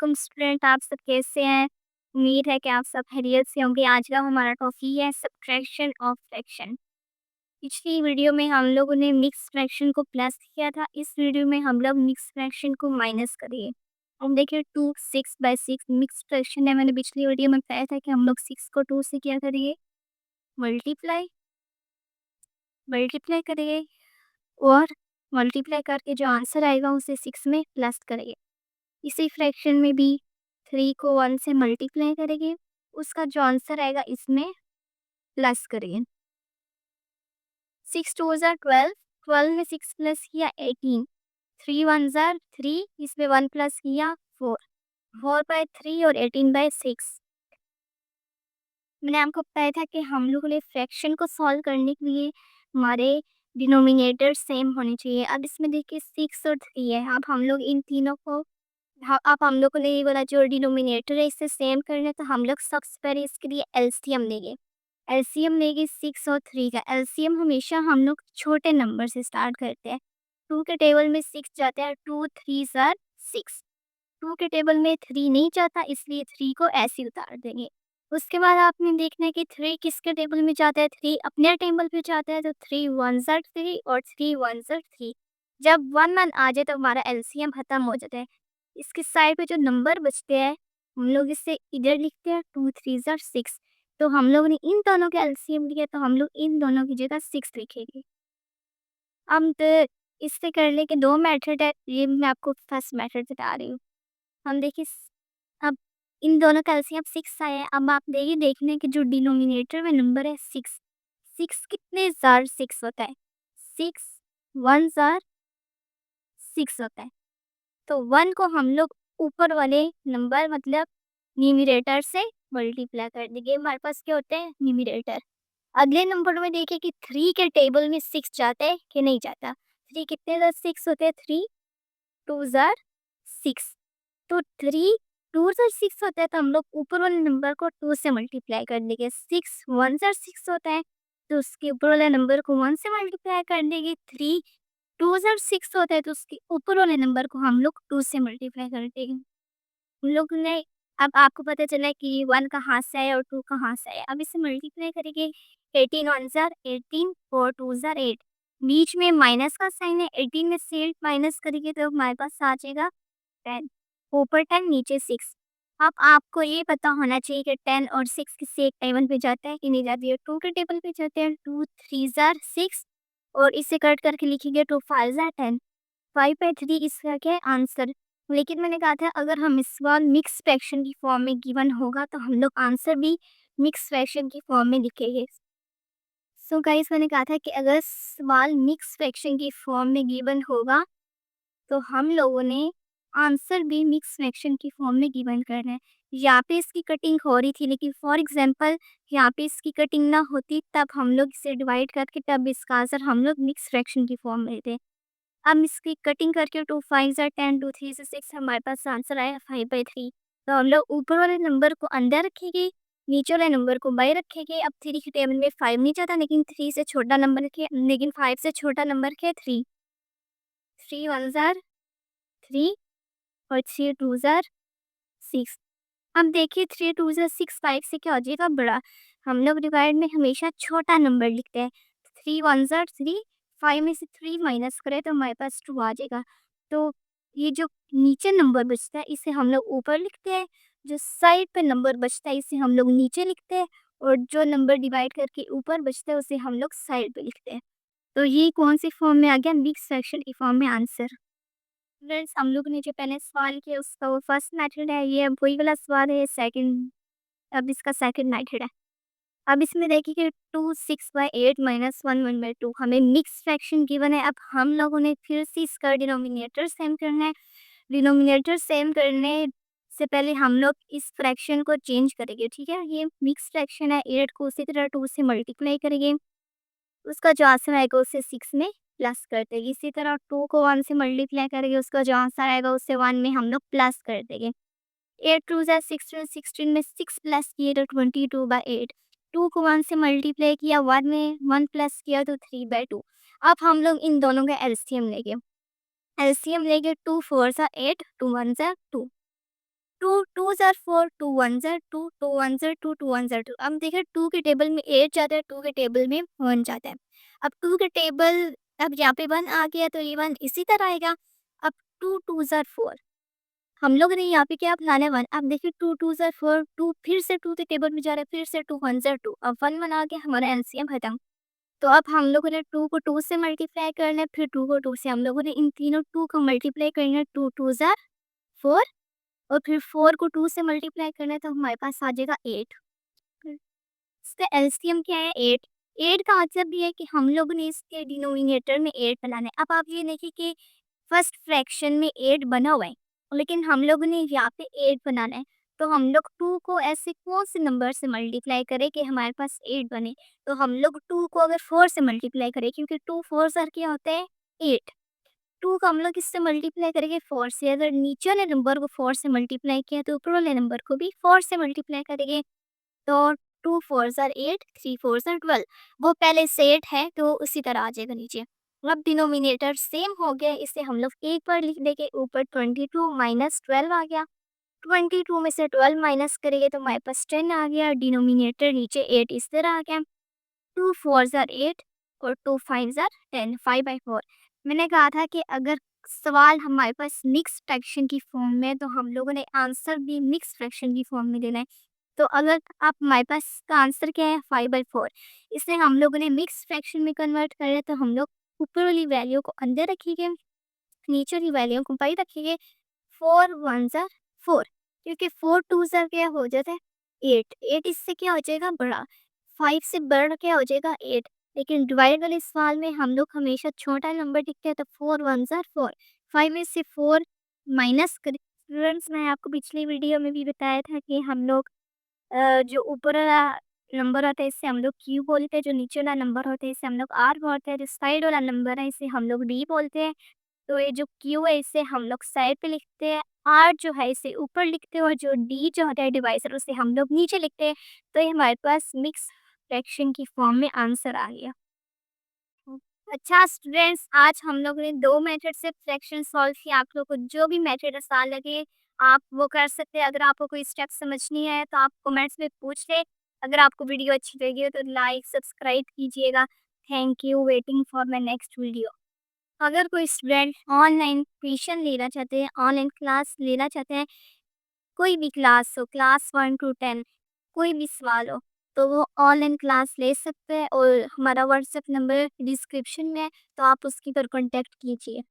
वालेकुम स्टूडेंट, आप सब कैसे हैं? उम्मीद है कि आप सब खैरियत से होंगे। आज का हमारा टॉपिक है सब्ट्रैक्शन ऑफ फ्रैक्शन। पिछली वीडियो में हम लोगों ने मिक्स फ्रैक्शन को प्लस किया था। इस वीडियो में हम लोग मिक्स फ्रैक्शन को माइनस करेंगे। हम देखिए 2 6/6 मिक्स फ्रैक्शन है। मैंने पिछली वीडियो में बताया था कि हम लोग 6 को 2 से क्या करेंगे, मल्टीप्लाई मल्टीप्लाई करेंगे और मल्टीप्लाई करके जो आंसर आएगा उसे 6 में प्लस करेंगे। इसी फ्रैक्शन में भी 3 को 1 से मल्टीप्लाई करेंगे, उसका जो आंसर आएगा इसमें प्लस करेंगे। 6 2 ज़ार 12, 12 में 6 प्लस किया 18, 3 1 ज़ार 3, इसमें 1 प्लस किया 4, 4/3 और 18/6। मैंने आपको बताया था कि हम लोगों ने फ्रैक्शन को सॉल्व करने के लिए हमारे डिनोमिनेटर सेम होने चाहिए। अब इसमें देखिए 6 और 3 है। अब हम लोग इन तीनों को हाँ, अब हम लोग को ने ये वाला जो डिनोमिनेटर है इसे सेम करना है, तो हम लोग सबसे पहले इसके लिए एलसीएम लेंगे। एलसीएम लेंगे 6 और 3 का। एलसीएम हमेशा हम लोग छोटे नंबर से स्टार्ट करते हैं। 2 के टेबल में 6 जाता है, 2 3 ज़ार 6। 2 के टेबल में 3 नहीं जाता, इसलिए 3 को ऐसे ही उतार देंगे। उसके बाद आपने देखना है कि 3 किसके टेबल में जाता है, 3 अपने टेबल पे जाता है, तो 3 1 ज़ार 3 और 3 1 ज़ार 3। जब 1 1 आ जाए तो हमारा एलसीएम खत्म हो जाता है। इसके साइड पे जो नंबर बचते हैं हम लोग इसे इधर लिखते हैं, 2 3 ज़ार 6। तो हम लोग ने इन दोनों के एलसीएम लिया, तो हम लोग इन दोनों की जगह 6 लिखेंगे। हम तो इससे करने के दो मेथड है, ये मैं आपको फर्स्ट मेथड बता रही हूँ। हम देखिए अब इन दोनों का एलसीएम 6 आया है। अब आप देखिए देखने कि जो डिनोमिनेटर में नंबर है 6, 6 कितने ज़ार 6 होता है, 6 1 ज़ार 6 होता है। तो 1 को हम लोग ऊपर वाले नंबर मतलब न्यूमरेटर से मल्टीप्लाई कर देंगे। हमारे पास क्या होते हैं, न्यूमरेटर। अगले नंबर में देखिए कि 3 के टेबल में 6 जाता है कि नहीं जाता। 3 कितने ज़ार 6 होते हैं, 3 2 ज़ार 6। तो 3 2 ज़ार 6 होता है, तो हम लोग ऊपर वाले नंबर को 2 से मल्टीप्लाई कर देंगे। 6 1 ज़ार 6 होता है, तो उसके ऊपर वाले नंबर को 1 से मल्टीप्लाई कर देंगे। 3 2 ज़ार 6 होता है, तो उसके ऊपर वाले नंबर को हम लोग 2 से मल्टीप्लाई कर देंगे। हम लोग ने अब आपको पता चला है कि 1 कहाँ से आया और 2 कहाँ से आया। अब इसे मल्टीप्लाई करेंगे। 18 1 ज़ार 18 और 2 ज़ार 8। बीच में माइनस का साइन है, 18 में से 8 माइनस करेंगे तो हमारे पास आ जाएगा 10। ऊपर 10 नीचे 6। अब आपको ये पता होना चाहिए कि 10 और 6 किसी एक टेबल पे जाता है कि नहीं जाती है। 2 के टेबल पे जाते हैं, 2 3 ज़ार 6 और इसे कट करके लिखेंगे 2 5 ज़ार 10। 5/3 इसका क्या है, आंसर। लेकिन मैंने कहा था अगर हम इस सवाल मिक्स फ्रैक्शन की फॉर्म में गिवन होगा तो हम लोग आंसर भी मिक्स फ्रैक्शन की फॉर्म में लिखेंगे। सो गाइस मैंने कहा था कि अगर सवाल मिक्स फ्रैक्शन की फॉर्म में गिवन होगा तो हम लोगों ने आंसर भी मिक्स फ्रैक्शन की फॉर्म में गिवन करना है। यहाँ पे इसकी कटिंग हो रही थी, लेकिन फॉर एग्जांपल यहाँ पे इसकी कटिंग ना होती तब हम लोग इसे डिवाइड करके तब इसका आंसर हम लोग मिक्स फ्रैक्शन की फॉर्म में लेते। अब इसकी कटिंग करके 2 5 ज़ार 10 2 3 से 6 हमारे पास आंसर आया 5/3। तो हम लोग ऊपर वाले नंबर को अंदर रखेंगे, नीचे वाले नंबर को बाई रखेंगे। अब 3 के टेबल में 5 नहीं जाता, लेकिन 3 से छोटा नंबर रखे, लेकिन 5 से छोटा नंबर क्या है, 3। 3 1 ज़ार 3 और 3 2 ज़ार 6। अब देखिए 3 2 ज़ार 6 5 से क्या हो जाएगा, बड़ा। हम लोग डिवाइड में हमेशा छोटा नंबर लिखते हैं। 3 1 ज़ार 3, 5 में से 3 माइनस करें तो हमारे पास 2 आ जाएगा। तो ये जो नीचे नंबर बचता है इसे हम लोग ऊपर लिखते हैं, जो साइड पे नंबर बचता है इसे हम लोग नीचे लिखते हैं, और जो नंबर डिवाइड करके ऊपर बचता है उसे हम लोग साइड पे लिखते हैं। तो ये कौन सी फॉर्म में आ गया, मिक्स फ्रैक्शन की फॉर्म में आंसर। फ्रेंड्स हम लोग ने जो पहले सवाल किया उसका वो फर्स्ट मेथड है, ये अब वही वाला सवाल है सेकंड। अब इसका सेकंड मेथड है। अब इसमें देखिए कि 2 6/8 माइनस 1 1/2 हमें मिक्स फ्रैक्शन गिवन है। अब हम लोगों ने फिर से इसका डिनोमिनेटर सेम करना है। डिनोमिनेटर सेम करने से पहले हम लोग इस फ्रैक्शन को चेंज करेंगे, ठीक है। ये मिक्स फ्रैक्शन है, 8 को उसी तरह 2 से मल्टीप्लाई करेंगे, उसका जो आंसर आएगा उसे 6 में प्लस कर देंगे। इसी तरह 2 को 1 से मल्टीप्लाई करेंगे, उसका जो आंसर आएगा उसे 1 में हम लोग प्लस कर देंगे। 8 2 ज़ा 16, 16 में 6 प्लस किए तो 22/8। 2 को 1 से मल्टीप्लाई किया, 1 में 1 प्लस किया तो 3/2। अब हम लोग इन दोनों का एलसीएम लेंगे। एलसीएम लेंगे, 2 4 ज़ा 8, 2 1 ज़ा 2। टू टू ज़र 4, टू वन ज़र 2, टू वन ज़र 2, टू वन ज़र 2। अब देखिए 2 के टेबल में 8 जाता है, 2 के टेबल में 1 जाता है। अब 2 के टेबल, अब यहाँ पे 1 आ गया तो ये 1 इसी तरह आएगा। अब 2 टू ज़र 4, हम लोग ने यहाँ पे क्या बनाना है 1। अब देखिए 2 टू ज़र 4, 2 फिर से 2 के टेबल में जा रहा है, फिर से 2 वन ज़र 2। अब 1 1 आ गया, हमारा एलसीएम खत्म। तो अब हम लोगों ने 2 को 2 से मल्टीप्लाई करना है, फिर 2 को 2 से हम लोगों ने इन तीनों 2 को मल्टीप्लाई करना है, 2 टू ज़र 4 और फिर 4 को 2 से मल्टीप्लाई करना है तो हमारे पास आ जाएगा 8। इसका एलसीएम क्या है 8। 8 का मतलब ये है कि हम लोगों ने इसके डिनोमिनेटर में 8 बनाना है। अब आप ये देखिए कि फर्स्ट फ्रैक्शन में 8 बना हुआ है, लेकिन हम लोगों ने यहाँ पे 8 बनाना है। तो हम लोग 2 को ऐसे कौन से नंबर से मल्टीप्लाई करें कि हमारे पास 8 बने? तो हम लोग 2 को अगर 4 से मल्टीप्लाई करें, क्योंकि 2 4 सर क्या होता है 8। 2 को हम लोग किससे मल्टीप्लाई करेंगे 4 से। अगर नीचे वाले नंबर को 4 से मल्टीप्लाई किया तो ऊपर वाले नंबर को भी 4 से मल्टीप्लाई करेंगे। तो 2 4 ज़र 8, 3 4 ज़र 12। वो पहले से 8 है तो उसी तरह आ जाएगा नीचे। अब डिनोमिनेटर सेम हो गया, इसे हम लोग एक बार लिख देंगे, ऊपर 22 माइनस 12 आ गया। 22 में से 12 माइनस करेंगे तो हमारे पास 10 आ गया। डिनोमिनेटर नीचे 8 इस तरह आ गया। 2 4 ज़र 8 और 2 5 ज़र 10, 5/4। मैंने कहा था कि अगर सवाल हमारे पास मिक्स फ्रैक्शन की फॉर्म में है तो हम लोगों ने आंसर भी मिक्स फ्रैक्शन की फॉर्म में देना है। तो अगर आप हमारे पास इसका आंसर क्या है 5/4, इसे हम लोगों ने मिक्स फ्रैक्शन में कन्वर्ट कर रहे तो हम लोग ऊपर वाली वैल्यू को अंदर रखेंगे, नीचे वाली वैल्यू को बाहर रखेंगे। 4 1 ज़र 4, क्योंकि 4 2 ज़र क्या हो जाता है 8। 8 इससे क्या हो जाएगा बड़ा, 5 से बड़ा क्या हो जाएगा 8। लेकिन डिवाइड वाले सवाल में हम लोग हमेशा छोटा नंबर लिखते हैं, तो 4 1 ज़र 4। 5 में से 4 माइनस करें। स्टूडेंट्स, मैं आपको पिछली वीडियो में भी बताया था कि हम लोग जो ऊपर वाला नंबर होता है इसे हम लोग क्यू बोलते हैं, जो नीचे वाला नंबर होता है इसे हम लोग आर बोलते हैं, जो साइड वाला नंबर है इसे हम लोग डी बोलते हैं। तो ये जो क्यू है इसे हम लोग साइड पे लिखते हैं, आर जो है इसे ऊपर लिखते हैं और जो डी जो होता है डिवाइसर उसे हम लोग नीचे लिखते हैं। तो ये हमारे पास मिक्स फ्रैक्शन की फॉर्म में आंसर आ गया। अच्छा स्टूडेंट्स, आज हम लोग ने 2 मेथड से फ्रैक्शन सॉल्व किया। आप लोग को जो भी मेथड आसान लगे आप वो कर सकते हैं। अगर आपको कोई स्टेप समझ नहीं आया तो आप कमेंट्स में पूछ ले। अगर आपको वीडियो अच्छी लगी हो तो लाइक सब्सक्राइब कीजिएगा। Thank you. Waiting for my next video. अगर कोई स्टूडेंट ऑनलाइन ट्यूशन लेना चाहते हैं, ऑनलाइन क्लास लेना चाहते हैं, कोई भी क्लास हो, क्लास 1 टू 10, कोई भी सवाल हो, तो वो ऑनलाइन क्लास ले सकते हैं और हमारा व्हाट्सएप नंबर डिस्क्रिप्शन में है, तो आप उसकी पर कॉन्टैक्ट कीजिए।